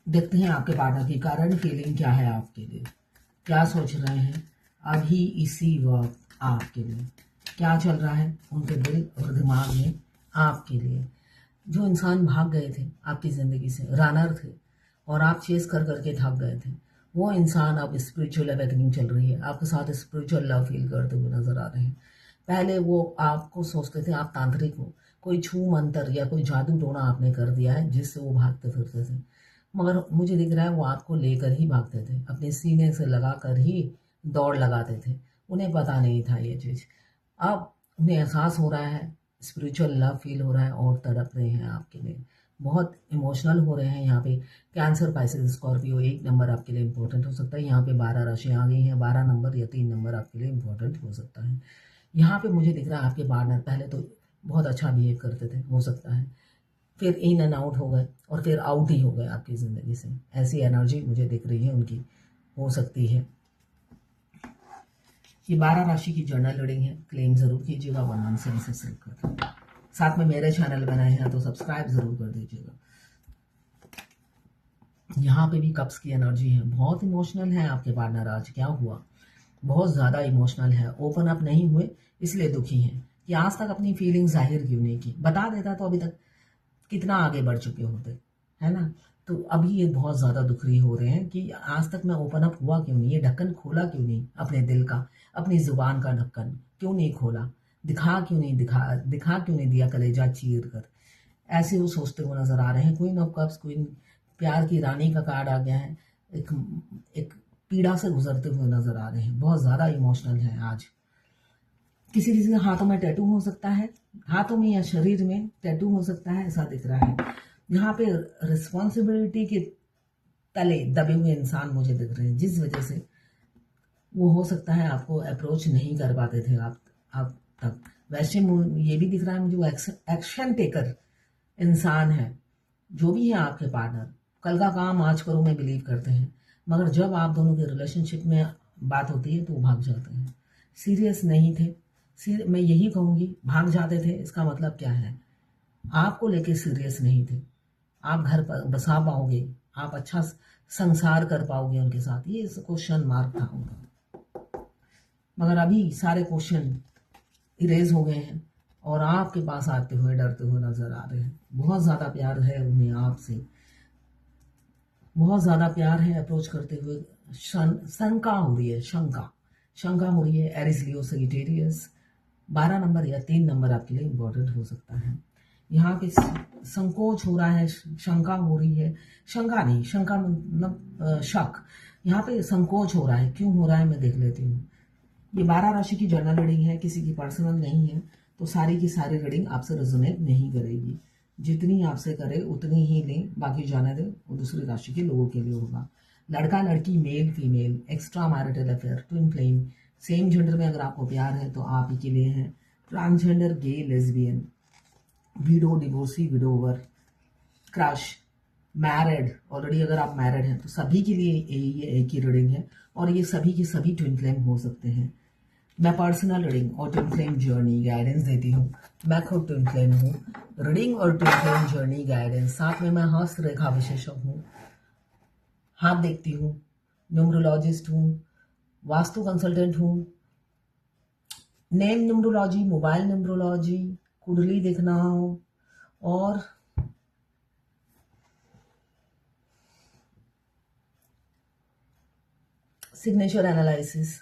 देखते हैं आपके पार्टनर की करंट फीलिंग क्या है आपके लिए, क्या सोच रहे हैं अभी इसी वक्त आपके लिए, क्या चल रहा है उनके दिल और दिमाग में आपके लिए। जो इंसान भाग गए थे आपकी ज़िंदगी से, रनर थे और आप चेस कर करके थक गए थे, वो इंसान अब स्पिरिचुअल अवेकनिंग चल रही है, आपके साथ स्पिरिचुअल लव फील करते हुए नजर आ रहे हैं। पहले वो आपको सोचते थे आप तांत्रिक हो, कोई छू मंतर या कोई जादू टोना आपने कर दिया है जिससे वो भागते फिरते थे, मगर मुझे दिख रहा है वो आपको लेकर ही भागते थे, अपने सीने से लगा कर ही दौड़ लगाते थे। उन्हें पता नहीं था ये चीज़, अब उन्हें एहसास हो रहा है, स्पिरिचुअल लव फील हो रहा है और तड़प रहे हैं आपके लिए, बहुत इमोशनल हो रहे हैं। यहाँ पे कैंसर, पाइसेस, स्कॉर्पियो, 1 नंबर आपके लिए इंपॉर्टेंट हो सकता है। यहाँ पे 12 राशियाँ आ गई हैं, 12 नंबर या 3 नंबर आपके लिए इंपॉर्टेंट हो सकता है। यहाँ पे मुझे दिख रहा है आपके पार्टनर पहले तो बहुत अच्छा बिहेव करते थे, हो सकता है फिर इन एंड आउट हो गए और फिर आउट ही हो गए आपकी ज़िंदगी से, ऐसी एनर्जी मुझे दिख रही है उनकी, हो सकती है। ये 12 राशि की जर्नल रीडिंग है, क्लेम ज़रूर कीजिएगा, 117 सब्सक्राइब कर, साथ में मेरे चैनल बनाए हैं तो सब्सक्राइब ज़रूर कर दीजिएगा। यहाँ पे भी कप्स की एनर्जी है, बहुत इमोशनल है आपके पार्टनर, आज क्या हुआ, बहुत ज़्यादा इमोशनल है, ओपन अप नहीं हुए इसलिए दुखी हैं कि आज तक अपनी फीलिंग जाहिर क्यों नहीं की, बता देता तो अभी तक कितना आगे बढ़ चुके होते, है ना। तो अभी ये बहुत ज़्यादा दुखी हो रहे हैं कि आज तक मैं ओपन अप हुआ क्यों नहीं, ये ढक्कन खोला क्यों नहीं अपने दिल का, अपनी ज़ुबान का ढक्कन क्यों नहीं खोला, दिखा क्यों नहीं दिया कलेजा चीर कर, ऐसे वो सोचते हुए नजर आ रहे हैं। क्वीन ऑफ कप्स, क्वीन प्यार की रानी का कार्ड आ गया है, एक एक पीड़ा से गुजरते हुए नजर आ रहे हैं, बहुत ज़्यादा इमोशनल है आज। किसी किसी के हाथों में टैटू हो सकता है, हाथों में या शरीर में टैटू हो सकता है, ऐसा दिख रहा है। यहाँ पे रिस्पॉन्सिबिलिटी के तले दबे हुए इंसान मुझे दिख रहे हैं, जिस वजह से वो हो सकता है आपको अप्रोच नहीं कर पाते थे आप तक। वैसे ये भी दिख रहा है मुझे वो एक्शन टेकर इंसान है, जो भी है आपके पार्टनर, कल का काम आज करो में बिलीव करते हैं, मगर जब आप दोनों के रिलेशनशिप में बात होती है तो वो भाग जाते हैं, सीरियस नहीं थे। मैं यही कहूँगी, भाग जाते थे इसका मतलब क्या है, आपको लेके सीरियस नहीं थे, आप घर पर बसा पाओगे, आप अच्छा संसार कर पाओगे उनके साथ, ये क्वेश्चन मार्क था उनका। मगर अभी सारे क्वेश्चन इरेज हो गए हैं और आपके पास आते हुए डरते हुए नजर आ रहे हैं। बहुत ज़्यादा प्यार है उन्हें आपसे, बहुत ज़्यादा प्यार है, अप्रोच करते हुए शंका हो रही है, शंका हो रही है। एरिस, लियो, सजिटेरियस, 12 नंबर या 3 नंबर आपके लिए इंपॉर्टेंट हो सकता है। यहाँ पे संकोच हो रहा है, शंका हो रही है, शंका नहीं, शंका मतलब शक, यहाँ पे संकोच हो रहा है, क्यों हो रहा है मैं देख लेती हूँ। ये 12 राशि की जर्नल रीडिंग है, किसी की पर्सनल नहीं है, तो सारी की सारी रीडिंग आपसे रेजोनेट नहीं करेगी, जितनी आपसे करे उतनी ही लें, बाकी जाने दें, वो दूसरी राशि के लोगों के लिए होगा। लड़का लड़की, male female, extra marital affair, twin flame, same gender में अगर आपको प्यार है तो आप ही के लिए है। Transgender, gay, lesbian, widow, divorcee, widower, crush, married, already अगर आप मैरिड हैं तो सभी के लिए ये एक ही रीडिंग है, और ये सभी के सभी ट्विन फ्लेम हो सकते हैं। मैं पर्सनल रीडिंग और ट्विन फ्लेम जर्नी गाइडेंस देती हूँ, मैं खुद ट्विन फ्लेम हूँ। रीडिंग और ट्विन फ्लेम जर्नी गाइडेंस, साथ में मैं हस्त रेखा विशेषज्ञ हूँ, हाथ देखती हूँ, न्यूमरोलॉजिस्ट हूँ, वास्तु कंसल्टेंट हूँ, नेम न्यूमरोलॉजी, मोबाइल न्यूमरोलॉजी, कुंडली देखना हो, और सिग्नेचर एनालिसिस।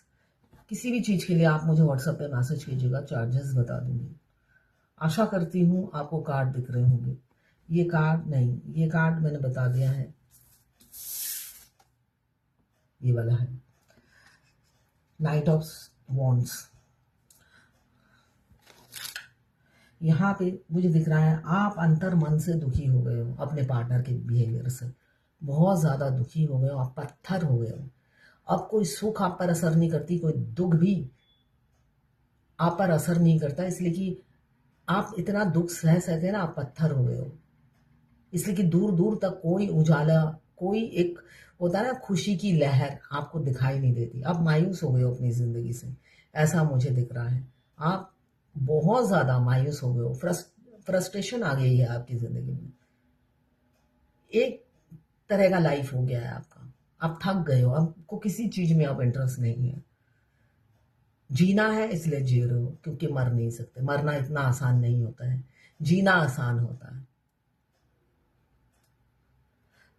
किसी भी चीज़ के लिए आप मुझे व्हाट्सएप पे मैसेज कीजिएगा, चार्जेस बता दूंगी। आशा करती हूँ आपको कार्ड दिख रहे होंगे, ये कार्ड नहीं, ये कार्ड मैंने बता दिया है, ये वाला है नाइट ऑफ वॉन्ड्स। यहाँ पे मुझे दिख रहा है आप अंतर मन से दुखी हो गए हो अपने पार्टनर के बिहेवियर से, बहुत ज़्यादा दुखी हो गए हो, आप पत्थर हो गए हो। अब कोई सुख आप पर असर नहीं करती, कोई दुख भी आप पर असर नहीं करता, इसलिए कि आप इतना दुख सह सके ना, आप पत्थर हो गए हो, इसलिए कि दूर दूर तक कोई उजाला, कोई एक होता है ना खुशी की लहर आपको दिखाई नहीं देती, आप मायूस हो गए हो अपनी जिंदगी से, ऐसा मुझे दिख रहा है। आप बहुत ज्यादा मायूस हो गए हो, फ्रस्ट्रेशन आ गई है आपकी जिंदगी में। एक तरह का लाइफ हो गया है आपका। आप थक गए हो, आपको किसी चीज में अब इंटरेस्ट नहीं है। जीना है इसलिए जी रहे हो, क्योंकि मर नहीं सकते। मरना इतना आसान नहीं होता है, जीना आसान होता है।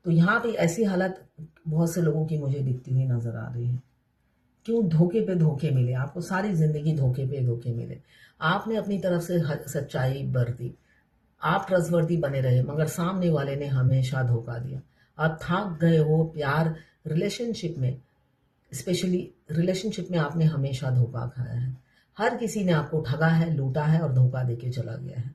तो यहाँ पे ऐसी हालत बहुत से लोगों की मुझे दिखती हुई नजर आ रही है। क्यों? धोखे पे धोखे मिले आपको, सारी जिंदगी धोखे पे धोखे मिले। आपने अपनी तरफ से सच्चाई बरती, आप ट्रस्टवर्दी बने रहे, मगर सामने वाले ने हमेशा धोखा दिया। आप थक गए हो प्यार, रिलेशनशिप में, स्पेशली रिलेशनशिप में आपने हमेशा धोखा खाया है। हर किसी ने आपको ठगा है, लूटा है और धोखा देके चला गया है।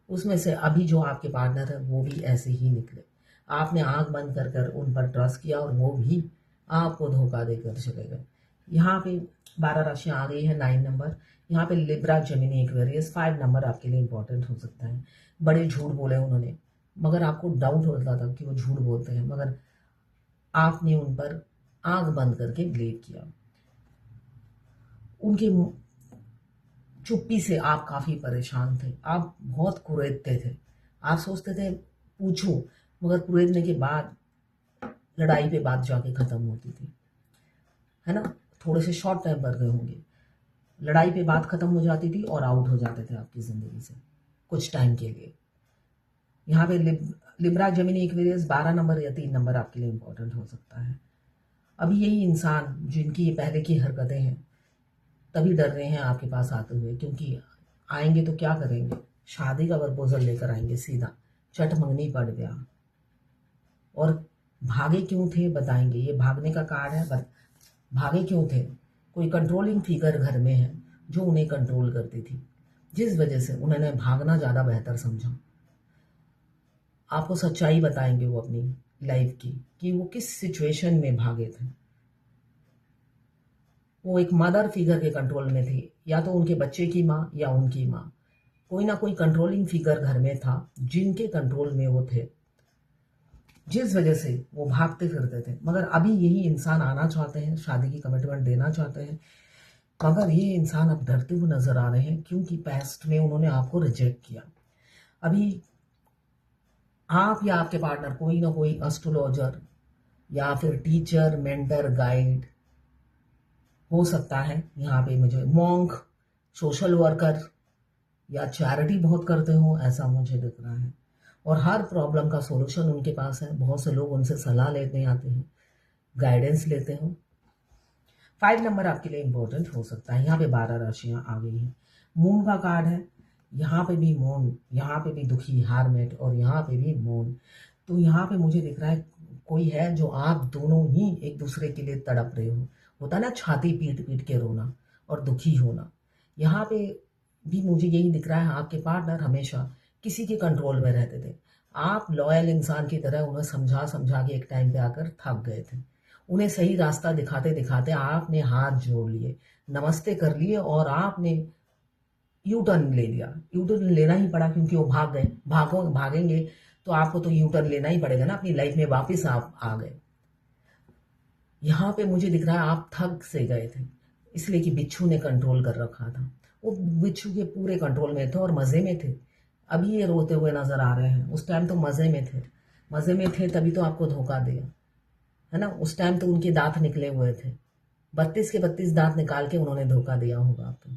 उसमें से अभी जो आपके पार्टनर है वो भी ऐसे ही निकले। आपने आंख बंद कर कर उन पर ट्रस्ट किया और वो भी आपको धोखा देकर चले गए। यहाँ पे 12 राशियां आ गई है, 9 नंबर। यहाँ पे लिब्रा, जेमिनी, एक्वेरियस, 5 नंबर आपके लिए इंपॉर्टेंट हो सकता है। बड़े झूठ बोले उन्होंने, मगर आपको डाउट होता था कि वो झूठ बोलते हैं, मगर आपने उन पर आंख बंद करके बिलीव किया। उनके चुप्पी से आप काफी परेशान थे, आप बहुत कुरेदते थे। आप सोचते थे पूछो, मगर कुरेदने के बाद लड़ाई पे बात जाके खत्म होती थी, है ना। थोड़े से शॉर्ट टाइम पर गए होंगे, लड़ाई पे बात खत्म हो जाती थी और आउट हो जाते थे आपकी जिंदगी से कुछ टाइम के लिए। यहाँ पे लिब्रा, जेमिनी, एक्वेरियस 12 नंबर या 3 नंबर आपके लिए इंपॉर्टेंट हो सकता है। अभी यही इंसान जिनकी ये पहले की हरकतें हैं, तभी डर रहे हैं आपके पास आते हुए, क्योंकि आएंगे तो क्या करेंगे? शादी का प्रपोजल लेकर आएंगे सीधा, चट मंगनी पड़ गया। और भागे क्यों थे बताएंगे, ये भागने का कार्ड है। भागे क्यों थे? कोई कंट्रोलिंग फिगर घर में है जो उन्हें कंट्रोल करती थी, जिस वजह से उन्होंने भागना ज्यादा बेहतर समझा। आपको सच्चाई बताएंगे वो अपनी लाइफ की, कि वो किस सिचुएशन में भागे थे। वो एक मदर फिगर के कंट्रोल में थे, या तो उनके बच्चे की माँ या उनकी माँ। कोई ना कोई कंट्रोलिंग फिगर घर में था जिनके कंट्रोल में वो थे, जिस वजह से वो भागते फिरते थे। मगर अभी यही इंसान आना चाहते हैं, शादी की कमिटमेंट देना चाहते हैं, मगर ये इंसान अब डरते हुए नजर आ रहे हैं, क्योंकि पास्ट में उन्होंने आपको रिजेक्ट किया। अभी आप या आपके पार्टनर कोई ना कोई एस्ट्रोलॉजर या फिर टीचर, मेंटर, गाइड हो सकता है। यहाँ पे मुझे मॉन्क, सोशल वर्कर या चैरिटी बहुत करते हो, ऐसा मुझे दिख रहा है। और हर प्रॉब्लम का सॉल्यूशन उनके पास है। बहुत से लोग उनसे सलाह लेने आते हैं, गाइडेंस लेते हो। 5 नंबर आपके लिए इंपॉर्टेंट हो सकता है। यहाँ पे 12 राशियां आ गई हैं। मून का कार्ड है, यहाँ पे भी मून, यहाँ पे भी दुखी, हारमेट, और यहाँ पे भी मून। तो यहाँ पे मुझे दिख रहा है कोई है जो आप दोनों ही एक दूसरे के लिए तड़प रहे हो। होता है ना, छाती पीट पीट के रोना और दुखी होना। यहाँ पे भी मुझे यही दिख रहा है, आपके पार्टनर हमेशा किसी के कंट्रोल में रहते थे। आप लॉयल इंसान की तरह उन्हें समझा समझा के एक टाइम पे आकर थक गए थे। उन्हें सही रास्ता दिखाते दिखाते आपने हाथ जोड़ लिए, नमस्ते कर लिए, और आपने यू टर्न ले लिया। यू टर्न लेना ही पड़ा, क्योंकि वो भाग गए। भागेंगे तो आपको तो यू टर्न लेना ही पड़ेगा ना, अपनी लाइफ में वापस आप आ गए। यहाँ पे मुझे दिख रहा है आप थक से गए थे, इसलिए कि बिच्छू ने कंट्रोल कर रखा था। वो बिच्छू के पूरे कंट्रोल में थे और मजे में थे। अभी ये रोते हुए नजर आ रहे हैं, उस टाइम तो मजे में थे। मजे में थे तभी तो आपको धोखा दिया, है ना। उस टाइम तो उनके दांत निकले हुए थे, 32 के 32 दांत निकाल के उन्होंने धोखा दिया होगा आपको।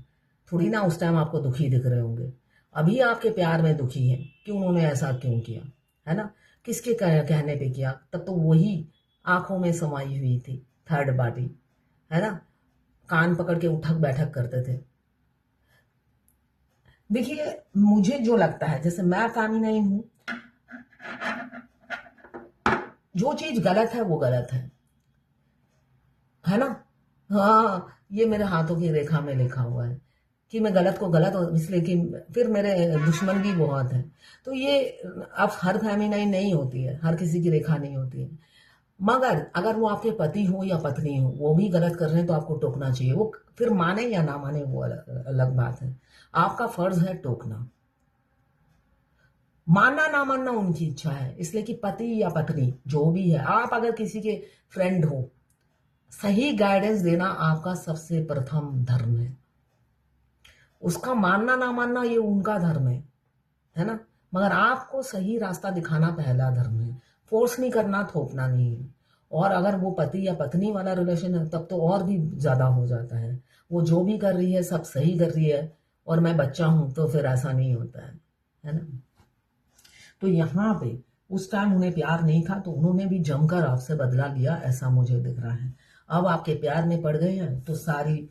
थोड़ी ना उस टाइम आपको दुखी दिख रहे होंगे। अभी आपके प्यार में दुखी है कि उन्होंने ऐसा क्यों किया, है ना। किसके कहने पे किया? तब तो वही आंखों में समाई हुई थी थर्ड पार्टी, है ना। कान पकड़ के उठक बैठक करते थे। देखिए, मुझे जो लगता है, जैसे मैं फेमिनाइन हूं, जो चीज गलत है वो गलत है ना। हाँ, ये मेरे हाथों की रेखा में लिखा हुआ है कि मैं गलत को गलत, और इसलिए कि फिर मेरे दुश्मन भी बहुत हैं। तो ये अब हर फेमिनाइन नहीं होती है, हर किसी की रेखा नहीं होती है। मगर अगर वो आपके पति हो या पत्नी हो, वो भी गलत कर रहे हैं तो आपको टोकना चाहिए। वो फिर माने या ना माने वो अलग बात है। आपका फर्ज है टोकना। मानना ना मानना उनकी इच्छा है, इसलिए कि पति या पत्नी जो भी है, आप अगर किसी के फ्रेंड हो, सही गाइडेंस देना आपका सबसे प्रथम धर्म है। उसका मानना ना मानना ये उनका धर्म है ना। मगर आपको सही रास्ता दिखाना पहला धर्म है। फोर्स नहीं करना, थोपना नहीं है। और अगर वो पति या पत्नी वाला रिलेशन है तब तो और भी ज़्यादा हो जाता है। वो जो भी कर रही है सब सही कर रही है और मैं बच्चा हूँ, तो फिर ऐसा नहीं होता है ना। तो यहाँ पे उस टाइम उन्हें प्यार नहीं था तो उन्होंने भी जमकर आपसे बदला लिया, ऐसा मुझे दिख रहा है। अब आपके प्यार में पड़ गए हैं तो सारी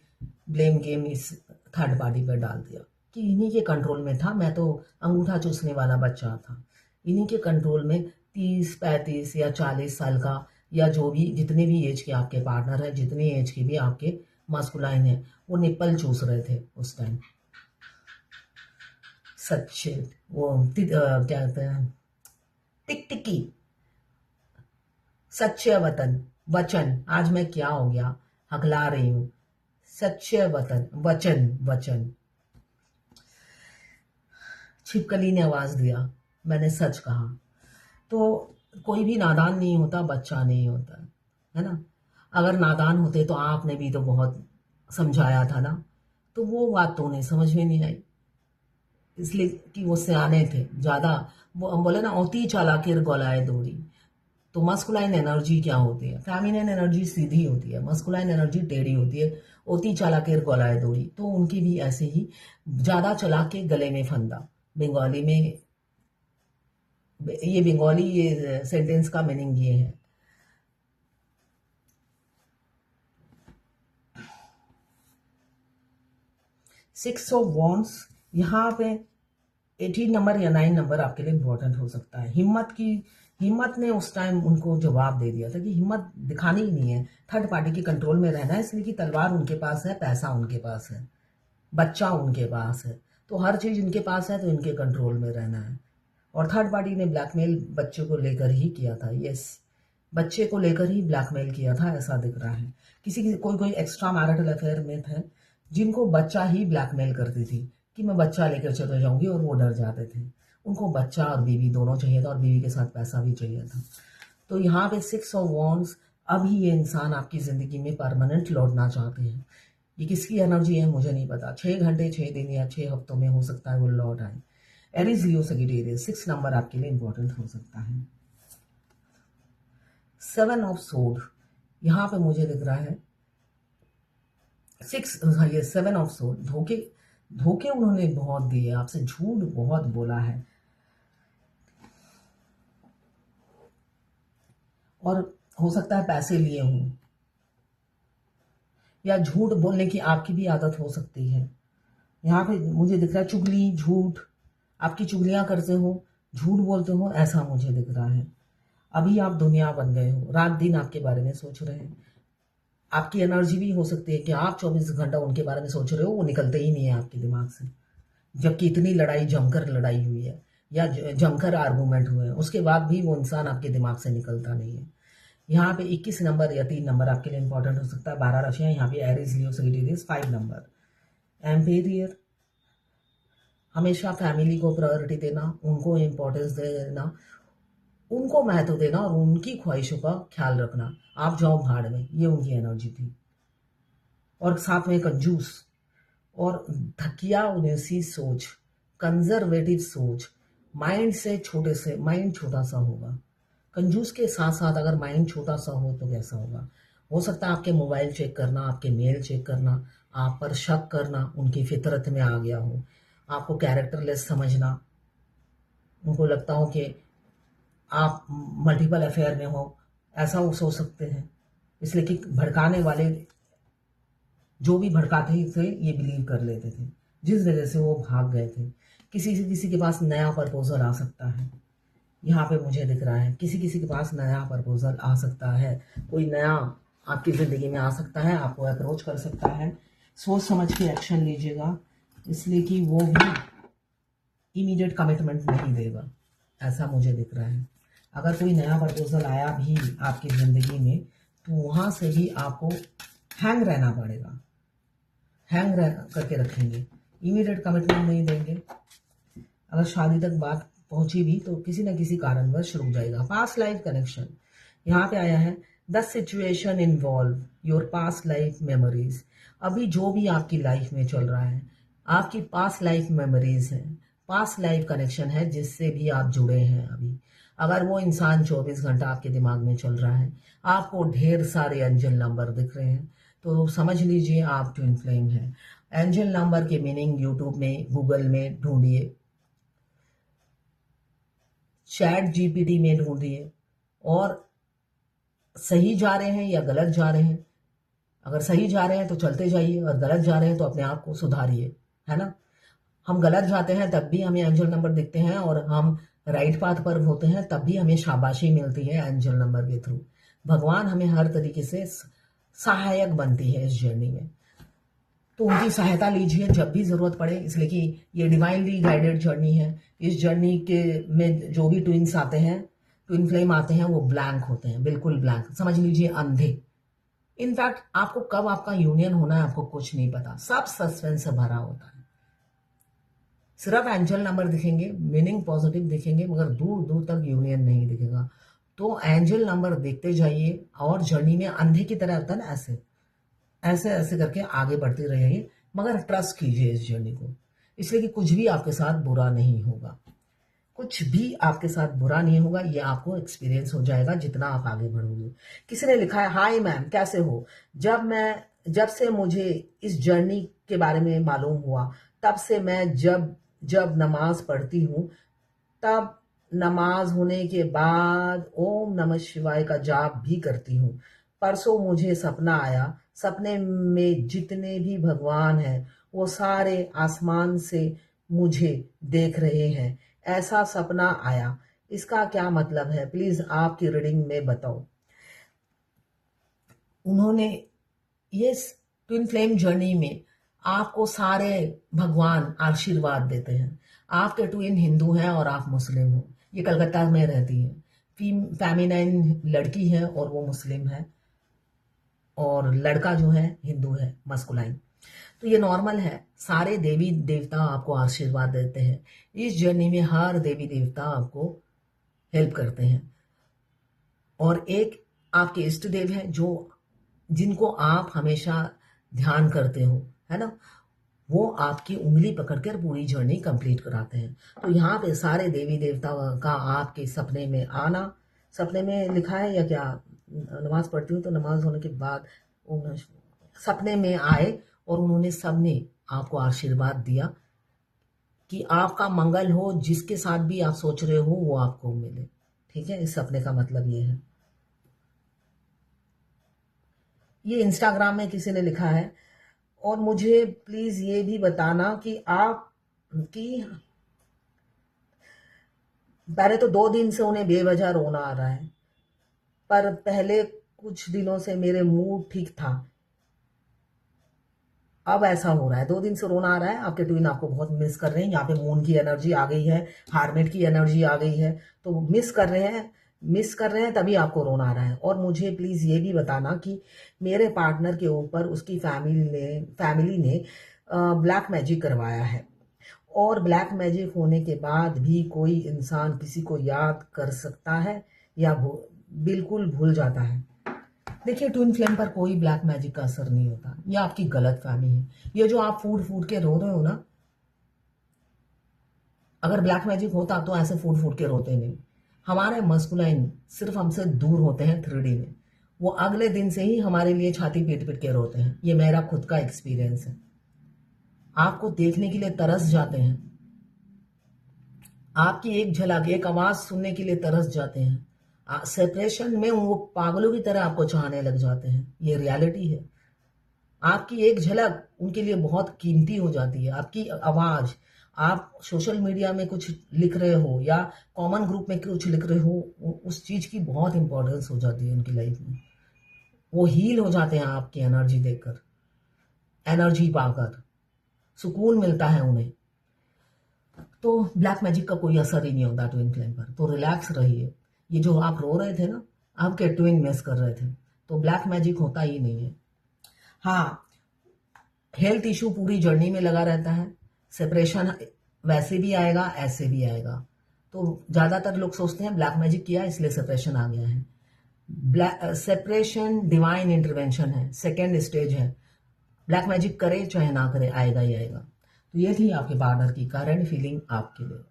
ब्लेम गेम इस थर्ड पार्टी पर डाल दिया कि इन्हीं के कंट्रोल में था, मैं तो अंगूठा चूसने वाला बच्चा था। इन्हीं के कंट्रोल में 30, 35 या 40 साल का या जो भी जितने भी एज के आपके पार्टनर हैं, जितने एज के भी आपके मास्कुलाइन हैं, वो निप्पल चूस रहे थे उस टाइम। सच्चे वो क्या कहते हैं, टिकटिकी, सच्चे वतन, वचन। आज मैं क्या हो गया, हकला रही हूँ। सच्चे वतन, वचन, वचन। छिपकली ने आवाज दिया, मैंने सच कहा। तो कोई भी नादान नहीं होता, बच्चा नहीं होता, है ना। अगर नादान होते तो आपने भी तो बहुत समझाया था ना, तो वो बात तो उन्हें समझ में नहीं आई, इसलिए कि वो सियाने थे ज़्यादा। वो हम बोले ना, ओती चालाकिर गलाए दौड़ी। तो मस्कुलाइन एनर्जी क्या होती है, फेमिनिन एनर्जी सीधी होती है, मस्कुलाइन एनर्जी टेढ़ी होती है। ओती चालाकिर गलाए दौड़ी, तो उनकी भी ऐसे ही, ज़्यादा चला के गले में फंदा। बंगाली में ये बंगाली ये सेंटेंस का मीनिंग ये है। सिक्स ऑफ वॉन्ड्स, यहाँ पे 18 नंबर या 9 नंबर आपके लिए इंपॉर्टेंट हो सकता है। हिम्मत ने उस टाइम उनको जवाब दे दिया था कि हिम्मत दिखानी ही नहीं है, थर्ड पार्टी के कंट्रोल में रहना है, इसलिए कि तलवार उनके पास है, पैसा उनके पास है, बच्चा उनके पास है, तो हर चीज इनके पास है, तो इनके कंट्रोल में रहना है। और थर्ड पार्टी ने ब्लैकमेल बच्चे को लेकर ही किया था। यस, बच्चे को लेकर ही ब्लैकमेल किया था, ऐसा दिख रहा है। किसी कोई कोई एक्स्ट्रा मैरिटल अफेयर में थे जिनको बच्चा ही ब्लैकमेल करती थी कि मैं बच्चा लेकर चले जाऊंगी, और वो डर जाते थे। उनको बच्चा और बीवी दोनों चाहिए था, और बीवी के साथ पैसा भी चाहिए था। तो यहाँ पे 6 ऑफ वॉन्ड्स, अभी ये इंसान आपकी ज़िंदगी में परमानेंट लौटना चाहते हैं। ये किसकी एनर्जी है मुझे नहीं पता, 6 घंटे, 6 दिन या 6 हफ्तों में हो सकता है वो लौट आए। एरीज, लियो, सजिटेरियस, 6 नंबर आपके लिए इंपॉर्टेंट हो सकता है। 7 ऑफ सोड, यहाँ पे मुझे दिख रहा है 6, हाँ ये 7 ऑफ सोड, धोखे धोखे उन्होंने बहुत दिए, आपसे झूठ बहुत बोला है, और हो सकता है पैसे लिए हों, या झूठ बोलने की आपकी भी आदत हो सकती है। यहाँ पे मुझे दिख रहा है चुगली, झूठ, आपकी चुगलियां करते हो, झूठ बोलते हो, ऐसा मुझे दिख रहा है। अभी आप दुनिया बन गए हो, रात दिन आपके बारे में सोच रहे हैं। आपकी एनर्जी भी हो सकती है कि आप 24 घंटा उनके बारे में सोच रहे हो, वो निकलते ही नहीं है आपके दिमाग से, जबकि इतनी लड़ाई, जमकर लड़ाई हुई है या जमकर आर्गूमेंट हुए हैं, उसके बाद भी वो इंसान आपके दिमाग से निकलता नहीं है। यहाँ पे 21 नंबर या 3 नंबर आपके लिए इंपॉर्टेंट हो सकता है। 12 राशियां यहाँ पे, एरीज, लियो, सजिटेरियस, 5 नंबर। एम्पेरियर, हमेशा फैमिली को प्रायोरिटी देना, उनको इम्पोर्टेंस देना, उनको महत्व देना, और उनकी ख्वाहिशों का ख्याल रखना। आप जाओ भाड़ में, ये उनकी एनर्जी थी। और साथ में कंजूस और धकिया उन्नीसी सोच, कंजर्वेटिव सोच, माइंड से माइंड छोटा सा होगा। कंजूस के साथ साथ अगर माइंड छोटा सा हो तो कैसा होगा, हो सकता है आपके मोबाइल चेक करना, आपके मेल चेक करना, आप पर शक करना उनकी फितरत में आ गया हो, आपको कैरेक्टरलेस समझना, उनको लगता हो कि आप मल्टीपल अफेयर में हो, ऐसा वो सोच सकते हैं। इसलिए कि भड़काने वाले जो भी भड़काते थे ये बिलीव कर लेते थे, जिस वजह से वो भाग गए थे। किसी के पास नया प्रपोजल आ सकता है, यहाँ पे मुझे दिख रहा है किसी के पास नया प्रपोजल आ सकता है, कोई नया आपकी ज़िंदगी में आ सकता है, आपको अप्रोच कर सकता है। सोच समझ के एक्शन लीजिएगा, इसलिए कि वो भी इमीडिएट कमिटमेंट नहीं देगा, ऐसा मुझे दिख रहा है। अगर कोई नया प्रपोजल आया भी आपकी ज़िंदगी में तो वहाँ से भी आपको हैंग रहना पड़ेगा, हैंग करके रखेंगे, इमीडिएट कमिटमेंट नहीं देंगे। अगर शादी तक बात पहुंची भी तो किसी न किसी कारणवश रुक जाएगा। पास्ट लाइफ कनेक्शन यहाँ पे आया है, the situation involve your past life memories. अभी जो भी आपकी लाइफ में चल रहा है, आपकी पास्ट लाइफ मेमोरीज है, पास्ट लाइफ कनेक्शन है जिससे भी आप जुड़े हैं। अभी अगर वो इंसान 24 घंटा आपके दिमाग में चल रहा है, आपको ढेर सारे एंजल नंबर दिख रहे हैं, तो समझ लीजिए आप ट्विन फ्लेम हैं। एंजल नंबर के मीनिंग यूट्यूब में, गूगल में ढूंढिए, चैट जीपीटी में ढूंढिए, और सही जा रहे हैं या गलत जा रहे हैं। अगर सही जा रहे हैं तो चलते जाइए, और गलत जा रहे हैं तो अपने आप को सुधारिए, है ना। हम गलत जाते हैं तब भी हमें एंजल नंबर दिखते हैं, और हम राइट पाथ पर होते हैं तब भी हमें शाबाशी मिलती है एंजल नंबर के थ्रू। भगवान हमें हर तरीके से सहायक बनती है इस जर्नी में, तो उनकी सहायता लीजिए जब भी जरूरत पड़े, इसलिए कि ये डिवाइनली गाइडेड जर्नी है। इस जर्नी के में जो भी ट्विंस आते हैं, ट्विन फ्लेम आते हैं, वो ब्लैंक होते हैं, बिल्कुल ब्लैंक, समझ लीजिए अंधे। इनफैक्ट आपको कब आपका यूनियन होना है आपको कुछ नहीं पता, सब सस्पेंस से भरा होता है। सिर्फ एंजल नंबर दिखेंगे, मीनिंग पॉजिटिव दिखेंगे, मगर दूर दूर तक यूनियन नहीं दिखेगा। तो एंजल नंबर देखते जाइए, और जर्नी में अंधे की तरह होता है ना, ऐसे ऐसे ऐसे करके आगे बढ़ते रहिए, मगर ट्रस्ट कीजिए इस जर्नी को, इसलिए कि कुछ भी आपके साथ बुरा नहीं होगा। कुछ भी आपके साथ बुरा नहीं होगा, ये आपको एक्सपीरियंस हो जाएगा जितना आप आगे बढ़ोगे। किसी ने लिखा है, हाय मैम कैसे हो, जब से मुझे इस जर्नी के बारे में मालूम हुआ, तब से मैं जब जब नमाज पढ़ती हूँ, तब नमाज होने के बाद ओम नमः शिवाय का जाप भी करती हूँ। परसों मुझे सपना आया, सपने में जितने भी भगवान हैं वो सारे आसमान से मुझे देख रहे हैं। ऐसा सपना आया, इसका क्या मतलब है, प्लीज आपकी रीडिंग में बताओ। उन्होंने ये ट्विन फ्लेम जर्नी में आपको सारे भगवान आशीर्वाद देते हैं। आपके ट्विन हिंदू हैं और आप मुस्लिम हो, ये कलकत्ता में रहती है, फेमिनाइन लड़की है और वो मुस्लिम है, और लड़का जो है हिंदू है, मस्कुलाइन। तो ये नॉर्मल है, सारे देवी देवता आपको आशीर्वाद देते हैं। इस जर्नी में हर देवी देवता आपको हेल्प करते हैं, और एक आपके इष्ट देव हैं जो जिनको आप हमेशा ध्यान करते हो, है ना, वो आपकी उंगली पकड़कर पूरी जर्नी कंप्लीट कराते हैं। तो यहाँ पे सारे देवी देवता का आपके सपने में आना, सपने में लिखा है या क्या, नमाज पढ़ती हूँ तो नमाज होने के बाद सपने में आए, और उन्होंने सबने आपको आशीर्वाद दिया कि आपका मंगल हो, जिसके साथ भी आप सोच रहे हो वो आपको मिले। ठीक है, इस सपने का मतलब ये है। ये इंस्टाग्राम में किसी ने लिखा है, और मुझे प्लीज ये भी बताना कि आप की पहले तो 2 दिन से उन्हें बेवजह रोना आ रहा है, पर पहले कुछ दिनों से मेरे मूड ठीक था, अब ऐसा हो रहा है, 2 दिन से रोना आ रहा है। आपके ट्विन आपको बहुत मिस कर रहे हैं, यहाँ पे मून की एनर्जी आ गई है, हार्मेट की एनर्जी आ गई है, तो मिस कर रहे हैं तभी आपको रोना आ रहा है। और मुझे प्लीज ये भी बताना कि मेरे पार्टनर के ऊपर उसकी फैमिली ने ब्लैक मैजिक करवाया है, और ब्लैक मैजिक होने के बाद भी कोई इंसान किसी को याद कर सकता है या बिल्कुल भूल जाता है। देखिए, ट्विन फ्लेम पर कोई ब्लैक मैजिक का असर नहीं होता, ये आपकी गलत फहमी है। ये जो आप फूड फूड के रो रहे हो ना, अगर ब्लैक मैजिक होता तो ऐसे फूड फूड के रोते नहीं। हमारे मस्कुलाइन सिर्फ हमसे दूर होते हैं 3D में, वो अगले दिन से ही हमारे लिए छाती पीट पीट के रोते हैं। ये मेरा खुद का एक्सपीरियंस है। आपको देखने के लिए तरस जाते हैं, आपकी एक झलक, एक आवाज सुनने के लिए तरस जाते हैं। सेपरेशन में वो पागलों की तरह आपको चाहने लग जाते हैं, ये रियलिटी है। आपकी एक झलक उनके लिए बहुत कीमती हो जाती है, आपकी आवाज। आप सोशल मीडिया में कुछ लिख रहे हो या कॉमन ग्रुप में कुछ लिख रहे हो, उस चीज की बहुत इंपॉर्टेंस हो जाती है उनकी लाइफ में। वो हील हो जाते हैं आपकी एनर्जी देखकर, एनर्जी पाकर सुकून मिलता है उन्हें। तो ब्लैक मैजिक का कोई असर ही नहीं होता ट्विन फ्लेम पर, तो रिलैक्स रहिए। ये जो आप रो रहे थे ना, आपके ट्विन मिस कर रहे थे, तो ब्लैक मैजिक होता ही नहीं है। हाँ, हेल्थ इशू पूरी जर्नी में लगा रहता है, सेपरेशन वैसे भी आएगा ऐसे भी आएगा। तो ज्यादातर लोग सोचते हैं ब्लैक मैजिक किया इसलिए सेपरेशन आ गया है। सेपरेशन डिवाइन इंटरवेंशन है, सेकेंड स्टेज है। ब्लैक मैजिक करे चाहे ना करे, आएगा ही आएगा। तो ये थी आपके पार्टनर की करंट फीलिंग आपके लिए।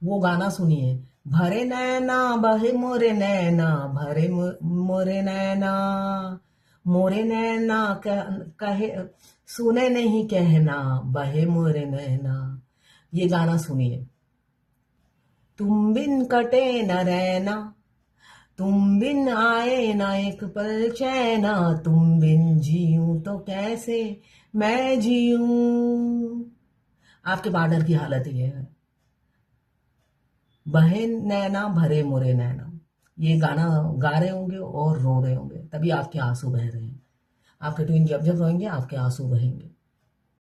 वो गाना सुनिए, भरे नैना बहे मोरे नैना, भरे मोरे नैना, मोरे नैना कहे सुने नहीं कहना, बहे मोरे नैना। ये गाना सुनिए। तुम बिन कटे न रहना, तुम बिन आए ना एक पल चैना, तुम बिन जीऊं तो कैसे मैं जीऊं। आपके पार्टनर की हालत ये है। बहे नैना भरे मोरे नैना, ये गाना गा रहे होंगे और रो रहे होंगे, तभी आपके आंसू बह रहे हैं। आपके ट्विन जब जब रोएंगे आपके आंसू बहेंगे।